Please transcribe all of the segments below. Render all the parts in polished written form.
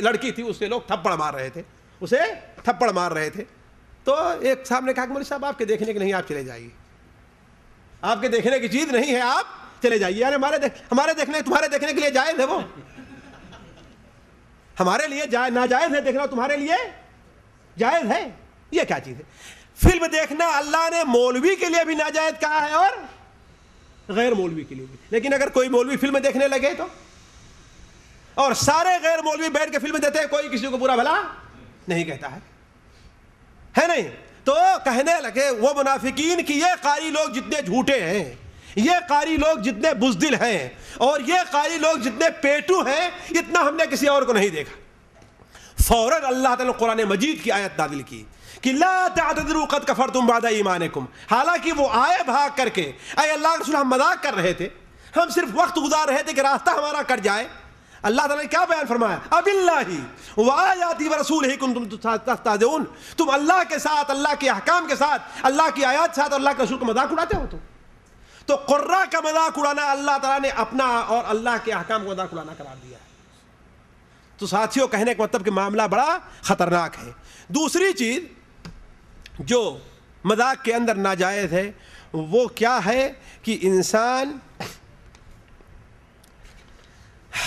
لڑکی تھی, اسے لوگ تھپڑ مار رہے تھے. تو ایک صاحب نے کہا کہ مولوی صاحب آپ کے دیکھنے کی نہیں, آپ چلے جائیے, آپ کے دیکھنے کی چیز نہیں ہے, آپ چلے جائیے. یعنی ہمارے دیکھنے تمہارے دیکھنے کے لیے جائز ہے, وہ ہمارے لیے ناجائز ہے دیکھنا, تمہارے لیے جائز ہے. یہ کیا چیز ہے؟ فلم دیکھنا اللہ نے مولوی کے لیے بھی ناجائز کہا ہے اور غیر مولوی کے لیے بھی. لیکن اگر کوئی مولوی فلم دیکھنے لگے تو, اور سارے غیر مولوی بیٹھ کے فلم دیتے ہیں, کوئی کسی کو برا بھلا نہیں کہتا ہے نہیں. تو کہنے لگے وہ منافقین کہ یہ قاری لوگ جتنے جھوٹے ہیں, یہ قاری لوگ جتنے بزدل ہیں, اور یہ قاری لوگ جتنے پیٹو ہیں, اتنا ہم نے کسی اور کو نہیں دیکھا. فوراً اللہ تعالیٰ نے قرآن مجید کی آیت نازل کی کہ لا تعتذروا قد کفرتم بعد ایمانکم. حالانکہ وہ آئے بھاگ کر کے, اے اللہ کے رسول ہم مذاق کر رہے تھے, ہم صرف وقت گزار رہے تھے کہ راستہ ہمارا کٹ جائے. اللہ تعالیٰ نے کیا بیان فرمایا؟ اب اللہ وآیاتہ ورسولہ کنتم تستہزئون. تم اللہ کے ساتھ, اللہ کے احکام کے ساتھ, اللہ کی آیات کے ساتھ اور اللہ کے رسول کا مذاق اڑاتے ہو. تو قرہ کا مذاق اڑانا اللہ تعالیٰ نے اپنا اور اللہ کے احکام کا مذاق اڑانا قرار دیا ہے. تو ساتھیوں کہنے کا مطلب کہ معاملہ بڑا خطرناک ہے. دوسری چیز جو مذاق کے اندر ناجائز ہے وہ کیا ہے کہ انسان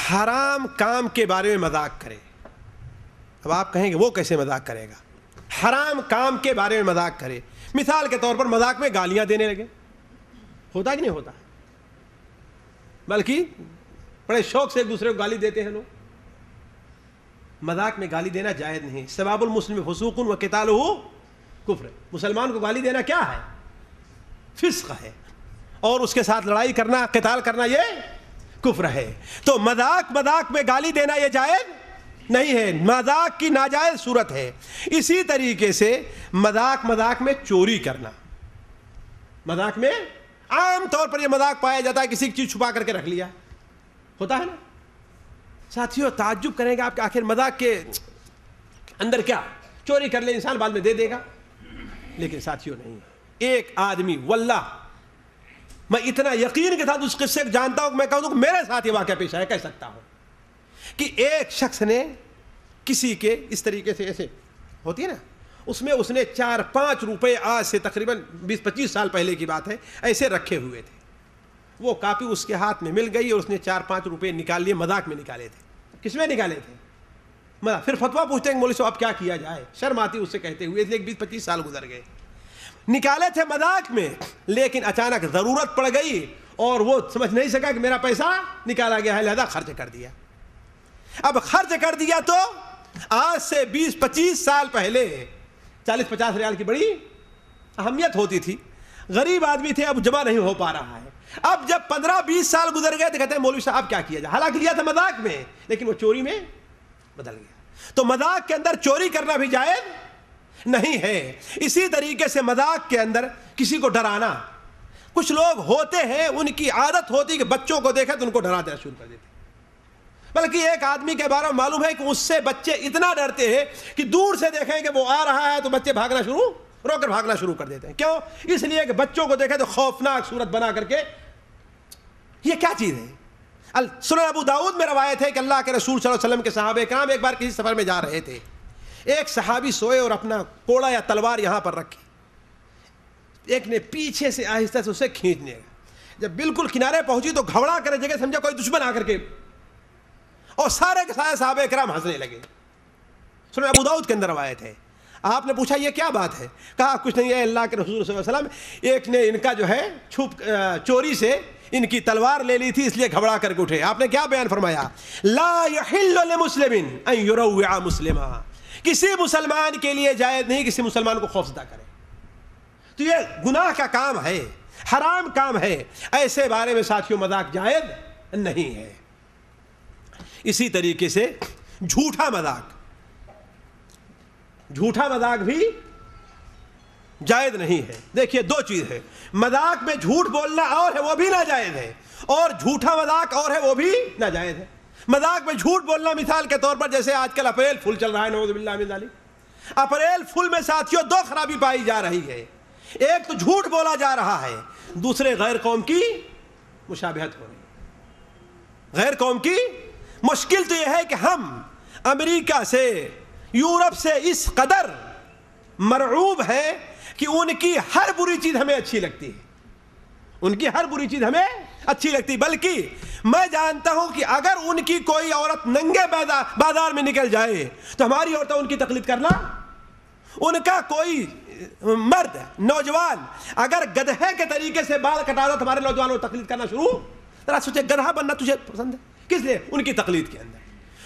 حرام کام کے بارے میں مذاق کرے. اب آپ کہیں گے وہ کیسے مذاق کرے گا؟ حرام کام کے بارے میں مذاق کرے. مثال کے طور پر مذاق میں گالیاں دینے لگے. ہوتا کہ نہیں ہوتا؟ بلکہ بڑے شوق سے ایک دوسرے کو گالی دیتے ہیں لوگ. مذاق میں گالی دینا جائز نہیں. سباب المسلم فسوق و قتالہ کفر. مسلمان کو گالی دینا کیا ہے؟ فسق ہے, اور اس کے ساتھ لڑائی کرنا, قتال کرنا یہ کفر ہے. تو مذاق میں گالی دینا یہ جائز نہیں ہے, مذاق کی ناجائز صورت ہے. اسی طریقے سے مذاق میں چوری کرنا. مذاق میں عام طور پر یہ مذاق پایا جاتا ہے, کسی چیز چھپا کر کے رکھ لیا, ہوتا ہے نا. ساتھیوں تعجب کریں گے آپ کہ آخر مذاق کے اندر کیا, چوری کر لے انسان بعد میں دے دے گا. لیکن ساتھیوں نہیں. ایک آدمی, واللہ میں اتنا یقین کے ساتھ اس قصے کو جانتا ہوں کہ میں کہوں کہ میرے ساتھ یہ واقعہ پیش آیا, کہہ سکتا ہوں کہ ایک شخص نے کسی کے اس طریقے سے, ایسے ہوتی ہے نا, اس میں اس نے 4-5 روپے, آج سے تقریباً 20-25 سال پہلے کی بات ہے, ایسے رکھے ہوئے تھے. وہ کاپی اس کے ہاتھ میں مل گئی اور اس نے 4-5 روپے نکال لیے. مذاق میں نکالے تھے. کس میں نکالے تھے؟ پھر فتویٰ پوچھتے ہیں مولوی صاحب اب کیا کیا جائے, شرم آتی اس سے کہتے ہوئے, اس لیے 20-25 سال گزر گئے. نکالے تھے مذاق میں, لیکن اچانک ضرورت پڑ گئی اور وہ سمجھ نہیں سکا کہ میرا پیسہ نکالا گیا ہے, لہذا خرچ کر دیا. اب خرچ کر دیا تو آج سے 20-25 سال پہلے 40-50 ریال کی بڑی اہمیت ہوتی تھی. غریب آدمی تھے, اب جمع نہیں ہو پا رہا ہے. اب جب 15-20 سال گزر گئے تو کہتے ہیں مولوی صاحب کیا کیا جائے. حالانکہ لیا تھا مذاق میں, لیکن وہ چوری میں بدل گیا. تو مذاق کے اندر چوری کرنا بھی جائز نہیں ہے. اسی طریقے سے مذاق کے اندر کسی کو ڈرانا. کچھ لوگ ہوتے ہیں ان کی عادت ہوتی کہ بچوں کو دیکھے تو ان کو ڈرا دینا شروع کر دیتے. بلکہ ایک آدمی کے بارے میں معلوم ہے کہ اس سے بچے اتنا ڈرتے ہیں کہ دور سے دیکھیں کہ وہ آ رہا ہے تو بچے رو کر بھاگنا شروع کر دیتے ہیں. کیوں؟ اس لیے کہ بچوں کو دیکھے تو خوفناک صورت بنا کر کے. یہ کیا چیز ہے؟ سنن ابو داؤد میں روایت ہے کہ اللہ کے رسول صلی اللہ علیہ وسلم کے صحابہ کرام ایک بار کسی سفر میں جا رہے تھے. ایک صحابی سوئے اور اپنا کوڑا یا تلوار یہاں پر رکھی. ایک نے پیچھے سے آہستہ سے اسے کھینچنے لگا. جب بالکل کنارے پہنچی تو گھبرا کر جگہ سمجھا کوئی دشمن آ کر کے, اور سارے کے سارے صحابہ کرام ہنسنے لگے. سنن ابو داؤد کے اندر روایت ہے. آپ نے پوچھا یہ کیا بات ہے؟ کہا کچھ نہیں ہے, اللہ کے رسول صلی اللہ علیہ وسلم ایک نے ان کا جو ہے چوری سے ان کی تلوار لے لی تھی, اس لیے گھبرا کر کے اٹھے. آپ نے کیا بیان فرمایا؟ لا یحل لمسلم ان یروع مسلما. کسی مسلمان کے لیے جائز نہیں کسی مسلمان کو خوفزدہ کرے. تو یہ گناہ کا کام ہے, حرام کام ہے. ایسے بارے میں ساتھیوں مذاق جائز نہیں ہے. اسی طریقے سے جھوٹا مذاق بھی جائز نہیں ہے. دیکھیے دو چیز ہے, مذاق میں جھوٹ بولنا اور ہے وہ بھی ناجائز ہے, اور جھوٹا مذاق اور ہے وہ بھی ناجائز ہے. مذاق میں جھوٹ بولنا مثال کے طور پر جیسے آج کل اپریل فول چل رہا ہے, نعوذ باللہ من ذالک. اپریل فول میں ساتھیوں دو خرابی پائی جا رہی ہے. ایک تو جھوٹ بولا جا رہا ہے, دوسرے غیر قوم کی مشابہت ہو رہی ہے. غیر قوم کی مشکل تو یہ ہے کہ ہم امریکہ سے، یورپ سے اس قدر مرعوب ہے کہ ان کی ہر بری چیز ہمیں اچھی لگتی ہے، ان کی ہر بری چیز ہمیں اچھی لگتی، بلکہ میں جانتا ہوں کہ اگر ان کی کوئی عورت ننگے بازار میں نکل جائے تو ہماری عورتیں ان کی تقلید کرنا، ان کا کوئی مرد نوجوان اگر گدھے کے طریقے سے بال کٹاتا تو ہمارے نوجوانوں کو تقلید کرنا شروع، ذرا سوچے گدھا بننا تجھے پسند ہے کس لیے؟ ان کی تقلید کے اندر۔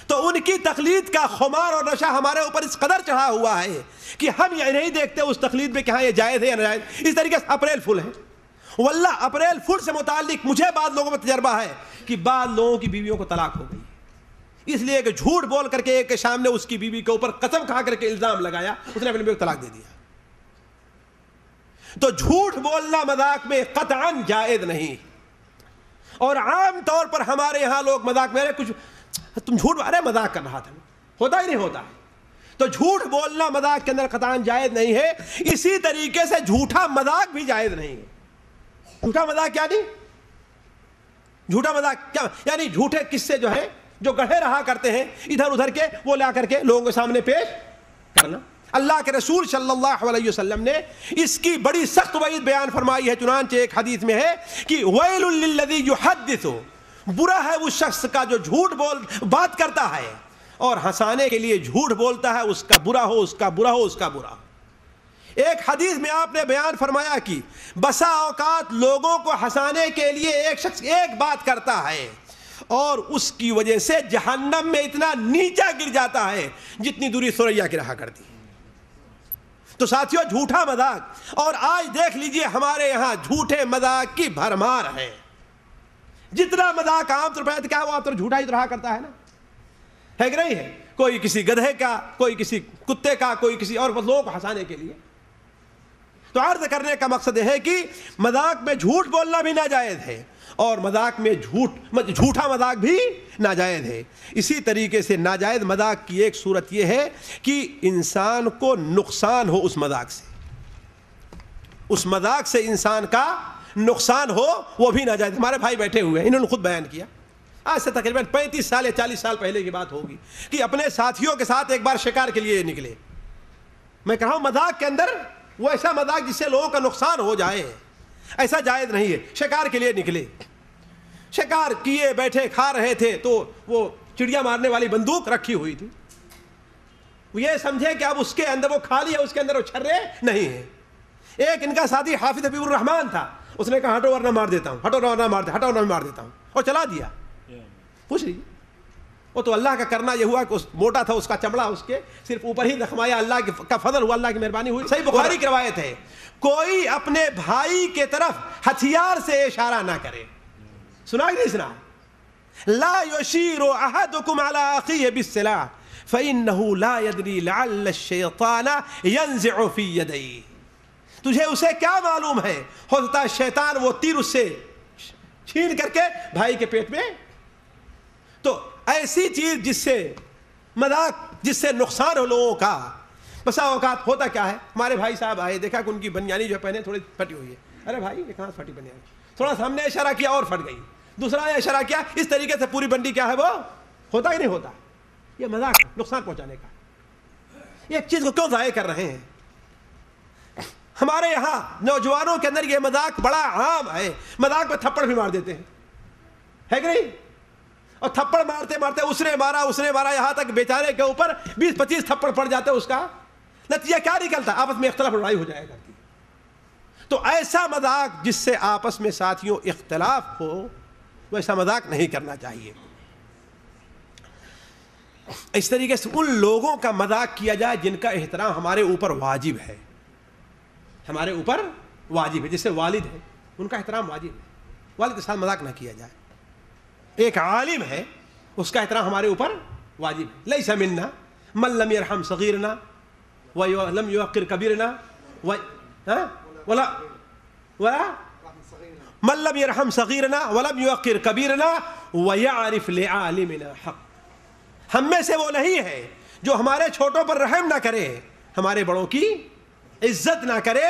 تو ان کی تقلید کا خمار اور نشہ ہمارے اوپر اس قدر چڑھا ہوا ہے کہ ہم یہ نہیں دیکھتے اس تقلید میں کہ ہاں یہ جائز ہے یا ناجائز۔ اس طریقے سے اپریل فل ہے، واللہ اپریل فل سے متعلق مجھے بعض لوگوں میں تجربہ ہے کہ بعض لوگوں کی بیویوں کو طلاق ہو گئی اس لیے کہ جھوٹ بول کر کے ایک کے سامنے اس کی بیوی کے اوپر قسم کھا کر کے الزام لگایا، اس نے اپنی بیوی کو طلاق دے دیا۔ تو جھوٹ بولنا مذاق میں قطعاً جائز نہیں، اور عام طور پر ہمارے یہاں لوگ مذاق میں کچھ تم جھوٹ، ارے مذاق کر رہا تھا، ہوتا ہی نہیں ہوتا ہے۔ تو جھوٹ بولنا مذاق کے اندر قطعاً جائز نہیں ہے، اسی طریقے سے جھوٹا مذاق بھی جائز نہیں ہے۔ جھوٹا مذاق کیا نہیں؟ جھوٹا مذاق کیا یعنی؟ جھوٹے قصے جو ہے جو گڑھے رہا کرتے ہیں ادھر ادھر کے، وہ لا کر کے لوگوں کے سامنے پیش کرنا۔ اللہ کے رسول صلی اللہ علیہ وسلم نے اس کی بڑی سخت وعید بیان فرمائی ہے، چنانچہ ایک حدیث میں ہے کہ ویل للذی یحدث، برا ہے اس شخص کا جو جھوٹ بات کرتا ہے اور ہنسانے کے لیے جھوٹ بولتا ہے، اس کا برا ہو، اس کا برا ہو، اس کا برا ہو۔ ایک حدیث میں آپ نے بیان فرمایا کہ بسا اوقات لوگوں کو ہنسانے کے لیے ایک شخص ایک بات کرتا ہے اور اس کی وجہ سے جہنم میں اتنا نیچا گر جاتا ہے جتنی دوری ثریا کی رہا کرتی ہے۔ تو ساتھیوں، جھوٹا مذاق، اور آج دیکھ لیجئے ہمارے یہاں جھوٹے مذاق کی بھرمار ہے۔ جتنا مذاق عام طور پر کیا وہ عام طور جھوٹا ہی رہا کرتا ہے نا، ہے کہ نہیں ہے؟ کوئی کسی گدھے کا، کوئی کسی کتے کا، کوئی کسی اور لوگوں کو ہنسانے کے لیے۔ تو عرض کرنے کا مقصد ہے کہ مذاق میں جھوٹ بولنا بھی ناجائز ہے اور مذاق میں جھوٹا مذاق بھی ناجائز ہے۔ اسی طریقے سے ناجائز مذاق کی ایک صورت یہ ہے کہ انسان کو نقصان ہو اس مذاق سے، اس مذاق سے انسان کا نقصان ہو، وہ بھی ناجائز۔ ہمارے بھائی بیٹھے ہوئے ہیں، انہوں نے خود بیان کیا، آج سے تقریباً 35 سال یا 40 سال پہلے کی بات ہوگی کہ اپنے ساتھیوں کے ساتھ ایک بار شکار کے لیے نکلے۔ میں کہا ہوں مذاق کے اندر وہ ایسا مذاق جس سے لوگوں کا نقصان ہو جائے، ایسا جائز نہیں ہے۔ شکار کے لیے نکلے، شکار کیے، بیٹھے کھا رہے تھے، تو وہ چڑیا مارنے والی بندوق رکھی ہوئی تھی، وہ یہ سمجھے کہ اب اس کے اندر وہ کھا لیا، اس کے اندر وہ چھرے نہیں ہیں۔ ایک ان کا ساتھی حافظ حبیب الرحمان تھا، اس نے کہا ہٹو ورنہ مار دیتا ہوں، ہٹو ورنہ مار دیتا ہوں، ہٹو ورنہ مار دیتا ہوں، اور چلا دیا۔ پوچھ لیجیے، وہ تو اللہ کا کرنا یہ ہوا کہ موٹا تھا، اس کا چمڑا اس کے صرف اوپر ہی زخمایا، اللہ کا فضل ہوا، اللہ کی مہربانی ہوئی۔ صحیح بخاری کی روایت ہے، کوئی اپنے بھائی کے طرف ہتھیار سے اشارہ نہ کرے۔ سنا کہ نہیں سنا؟ لا یشیر احدکم علی اخیہ بالسلاح فانہ لا یدری لعل الشیطان ینزع فی یدیہ۔ تجھے اسے کیا معلوم ہے، ہو سکتا ہے شیطان وہ تیر اس سے چھین کر کے بھائی کے پیٹ میں۔ تو ایسی چیز جس سے مذاق، جس سے نقصان ہو لوگوں کا، بسا اوقات ہوتا کیا ہے، ہمارے بھائی صاحب آئے، دیکھا کہ ان کی بنیانی جو پہنے تھوڑی پھٹی ہوئی ہے، ارے بھائی یہ کہاں پھٹی بنیانی، تھوڑا سا ہم نے اشارہ کیا اور پھٹ گئی، دوسرا نے اشارہ کیا، اس طریقے سے پوری بنڈی کیا ہے وہ ہوتا ہی نہیں ہوتا۔ یہ مذاق نقصان پہنچانے کا، ایک چیز کو کیوں ضائع کر رہے ہیں؟ ہمارے یہاں نوجوانوں کے اندر یہ مذاق بڑا عام ہے، مذاق میں تھپڑ بھی مار دیتے ہیں، ہے کہ نہیں؟ اور تھپڑ مارتے مارتے اس نے مارا یہاں تک بیچارے کے اوپر 20-25 تھپڑ پڑ جاتے، اس کا نتیجہ کیا نکلتا؟ آپس میں اختلاف لڑائی ہو جائے گا۔ تو ایسا مذاق جس سے آپس میں ساتھیوں اختلاف ہو، ویسا مذاق نہیں کرنا چاہیے۔ اس طریقے سے ان لوگوں کا مذاق کیا جائے جن کا احترام ہمارے اوپر واجب ہے، ہمارے اوپر واجب ہے، جیسے والد ہے، ان کا احترام واجب ہے، والد کے ساتھ مذاق نہ کیا جائے۔ ایک عالم ہے، اس کا احترام ہمارے اوپر واجب ہے۔ لیس منا من لم يرحم صغیرنا ولم يوقر کبیرنا ولا من لم يرحم صغیرنا ولم يوقر کبیرنا ويعرف لعالمنا حق۔ ہم میں سے وہ نہیں ہے جو ہمارے چھوٹوں پر رحم نہ کرے، ہمارے بڑوں کی عزت نہ کرے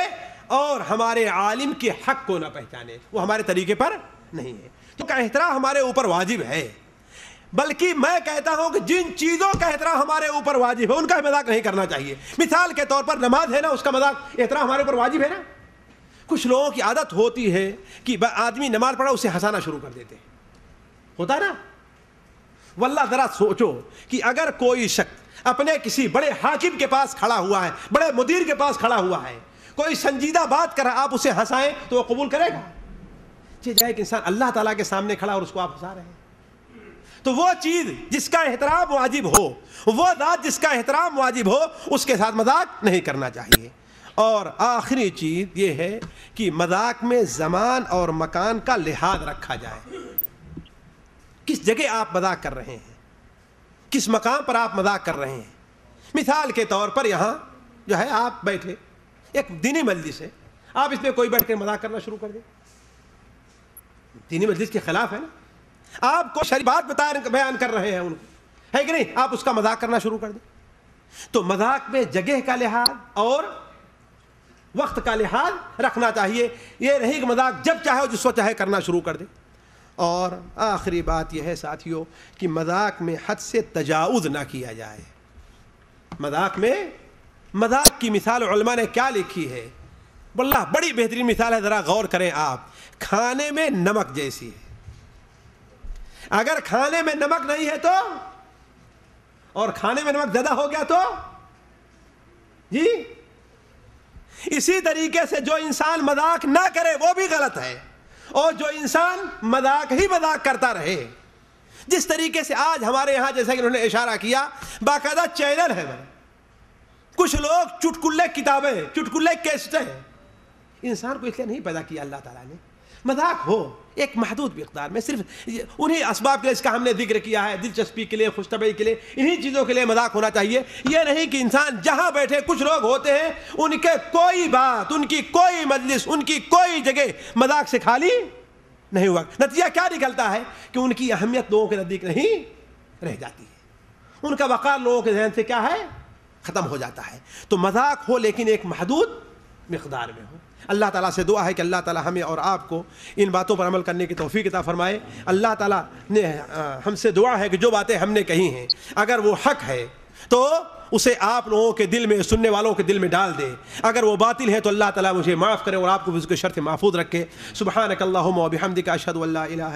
اور ہمارے عالم کے حق کو نہ پہچانے، وہ ہمارے طریقے پر نہیں ہے۔ تو کا احترام ہمارے اوپر واجب ہے۔ بلکہ میں کہتا ہوں کہ جن چیزوں کا احترام ہمارے اوپر واجب ہے ان کا مذاق نہیں کرنا چاہیے. مثال کے طور پر نماز ہے نا, اس کا مذاق احترام ہمارے اوپر واجب ہے نا. کچھ لوگوں کی عادت ہوتی ہے کہ آدمی نماز پڑھا اسے ہنسانا شروع کر دیتے ہیں, ہوتا ہے نا. واللہ ذرا سوچو کہ اگر کوئی شخص اپنے کسی بڑے حاکم کے پاس کھڑا ہوا ہے, بڑے مدیر کے پاس کھڑا ہوا ہے, کوئی سنجیدہ بات کر رہا, آپ اسے ہنسائیں تو وہ قبول کرے گا؟ جائے کہ انسان اللہ تعالیٰ کے سامنے کھڑا اور اس کو آپ ہنسا رہے ہیں. تو وہ چیز جس کا احترام واجب ہو, وہ ذات جس کا احترام واجب ہو, اس کے ساتھ مذاق نہیں کرنا چاہیے. اور آخری چیز یہ ہے کہ مذاق میں زمان اور مکان کا لحاظ رکھا جائے. کس جگہ آپ مذاق کر رہے ہیں, کس مقام پر آپ مذاق کر رہے ہیں. مثال کے طور پر یہاں جو ہے آپ بیٹھے, ایک دینی مجلس ہے, آپ اس میں کوئی بیٹھ کے مذاق کرنا شروع کر دیں, دینی مجلس کے خلاف ہے نا. آپ کو شرعی بات بیان کر رہے ہیں ان کو, ہے کہ نہیں, آپ اس کا مذاق کرنا شروع کر دیں. تو مذاق میں جگہ کا لحاظ اور وقت کا لحاظ رکھنا چاہیے. یہ نہیں کہ مذاق جب چاہے جس وقت چاہے کرنا شروع کر دے. اور آخری بات یہ ہے ساتھیوں کہ مذاق میں حد سے تجاوز نہ کیا جائے. مذاق کی مثال علماء نے کیا لکھی ہے, واللہ بڑی بہترین مثال ہے, ذرا غور کریں آپ. کھانے میں نمک جیسی ہے. اگر کھانے میں نمک نہیں ہے تو, اور کھانے میں نمک زیادہ ہو گیا تو جی, اسی طریقے سے جو انسان مذاق نہ کرے وہ بھی غلط ہے, اور جو انسان مذاق ہی مذاق کرتا رہے, جس طریقے سے آج ہمارے یہاں جیسا کہ انہوں نے اشارہ کیا باقاعدہ چینل ہے, کچھ لوگ چٹکلے کتابیں, چٹکلے کیسٹیں. انسان کو اس لیے نہیں پیدا کیا اللہ تعالیٰ نے. مذاق ہو ایک محدود مقدار میں, صرف انہی اسباب کے لیے اس کا ہم نے ذکر کیا ہے, دلچسپی کے لیے, خوش طبعی کے لیے, انہی چیزوں کے لیے مذاق ہونا چاہیے. یہ نہیں کہ انسان جہاں بیٹھے, کچھ لوگ ہوتے ہیں ان کے کوئی بات, ان کی کوئی مجلس, ان کی کوئی جگہ مذاق سے خالی نہیں ہوا. نتیجہ کیا نکلتا ہے کہ ان کی اہمیت لوگوں کے نزدیک نہیں رہ جاتی ہے, ان کا وقار لوگوں کے ذہن سے کیا ہے, ختم ہو جاتا ہے. تو مذاق ہو لیکن ایک محدود مقدار میں ہو. اللہ تعالیٰ سے دعا ہے کہ اللہ تعالیٰ ہمیں اور آپ کو ان باتوں پر عمل کرنے کی توفیق عطا فرمائے. اللہ تعالیٰ نے ہم سے دعا ہے کہ جو باتیں ہم نے کہی ہیں اگر وہ حق ہے تو اسے آپ لوگوں کے دل میں, سننے والوں کے دل میں ڈال دے. اگر وہ باطل ہے تو اللہ تعالیٰ مجھے معاف کرے اور آپ کو اس کے شر سے محفوظ رکھے. سبحانک اللہم و بحمدک اشہد ان لا الہ